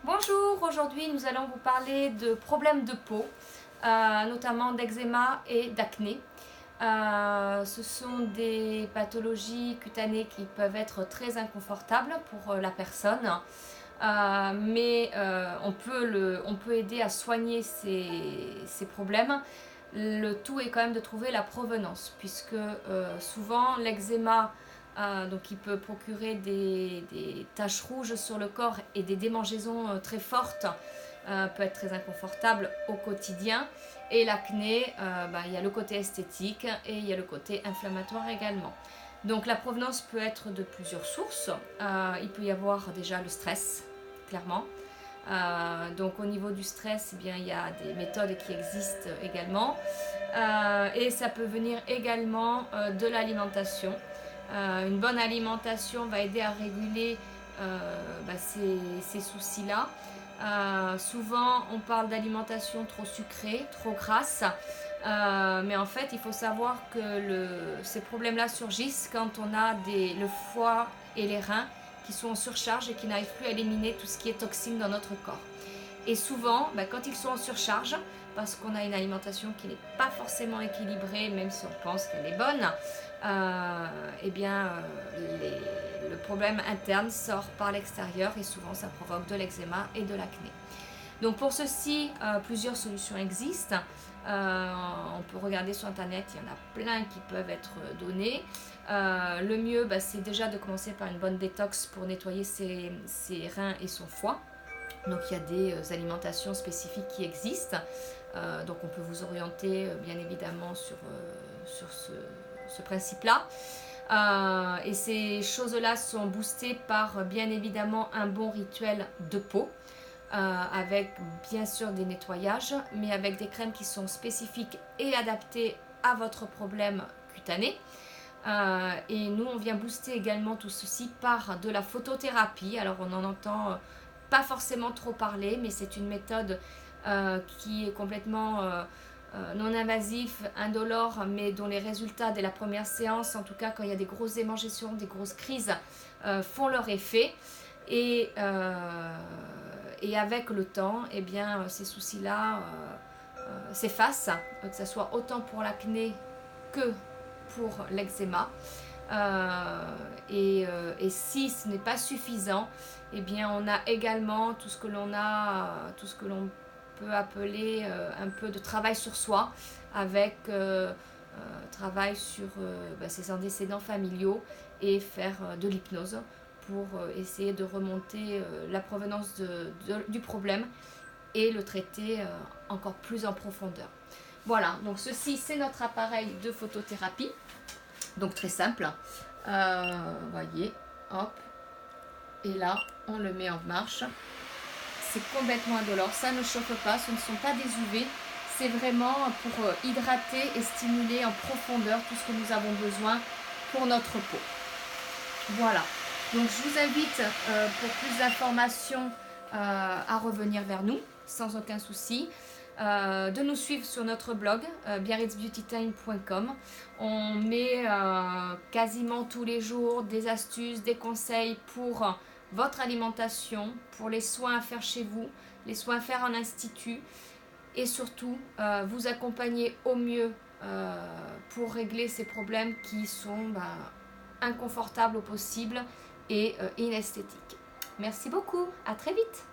Bonjour, aujourd'hui nous allons vous parler de problèmes de peau, notamment d'eczéma et d'acné. Ce sont des pathologies cutanées qui peuvent être très inconfortables pour la personne, mais on peut aider à soigner ces problèmes. Le tout est quand même de trouver la provenance, puisque souvent l'eczéma donc il peut procurer des taches rouges sur le corps et des démangeaisons très fortes, peut être très inconfortable au quotidien. Et l'acné, il y a le côté esthétique et il y a le côté inflammatoire également. Donc la provenance peut être de plusieurs sources. Il peut y avoir déjà le stress, clairement. Donc au niveau du stress, eh bien, il y a des méthodes qui existent également. Et ça peut venir également de l'alimentation. Une bonne alimentation va aider à réguler ces soucis-là. Souvent, on parle d'alimentation trop sucrée, trop grasse, mais en fait, il faut savoir que ces problèmes-là surgissent quand on a le foie et les reins qui sont en surcharge et qui n'arrivent plus à éliminer tout ce qui est toxine dans notre corps. Et souvent, quand ils sont en surcharge, parce qu'on a une alimentation qui n'est pas forcément équilibrée, même si on pense qu'elle est bonne, le problème interne sort par l'extérieur et souvent ça provoque de l'eczéma et de l'acné. Donc pour ceci, plusieurs solutions existent. On peut regarder sur internet, il y en a plein qui peuvent être données. Le mieux, c'est déjà de commencer par une bonne détox pour nettoyer ses reins et son foie. Donc il y a des alimentations spécifiques qui existent. Donc on peut vous orienter bien évidemment sur ce principe-là. Et ces choses-là sont boostées par bien évidemment un bon rituel de peau. Avec bien sûr des nettoyages, mais avec des crèmes qui sont spécifiques et adaptées à votre problème cutané. Et nous, on vient booster également tout ceci par de la photothérapie. Alors, on en entend pas forcément trop parler, mais c'est une méthode qui est complètement non invasif, indolore, mais dont les résultats dès la première séance, en tout cas quand il y a des grosses démangeaisons, des grosses crises, font leur effet. Et avec le temps, eh bien, ces soucis-là s'effacent, que ce soit autant pour l'acné que pour l'eczéma. Et si ce n'est pas suffisant, eh bien, on a également tout ce que l'on peut appeler un peu de travail sur soi, avec travail sur ses antécédents familiaux et faire de l'hypnose pour essayer de remonter la provenance du problème et le traiter encore plus en profondeur. Voilà, donc ceci c'est notre appareil de photothérapie, donc très simple. Voyez, hop, et là on le met en marche. C'est complètement indolore, ça ne chauffe pas, ce ne sont pas des UV, c'est vraiment pour hydrater et stimuler en profondeur tout ce que nous avons besoin pour notre peau. Voilà, donc je vous invite pour plus d'informations à revenir vers nous sans aucun souci. De nous suivre sur notre blog biarritzbeautytime.com. On met quasiment tous les jours des astuces, des conseils pour votre alimentation, pour les soins à faire chez vous, les soins à faire en institut et surtout vous accompagner au mieux pour régler ces problèmes qui sont inconfortables au possible et inesthétiques. Merci beaucoup, à très vite.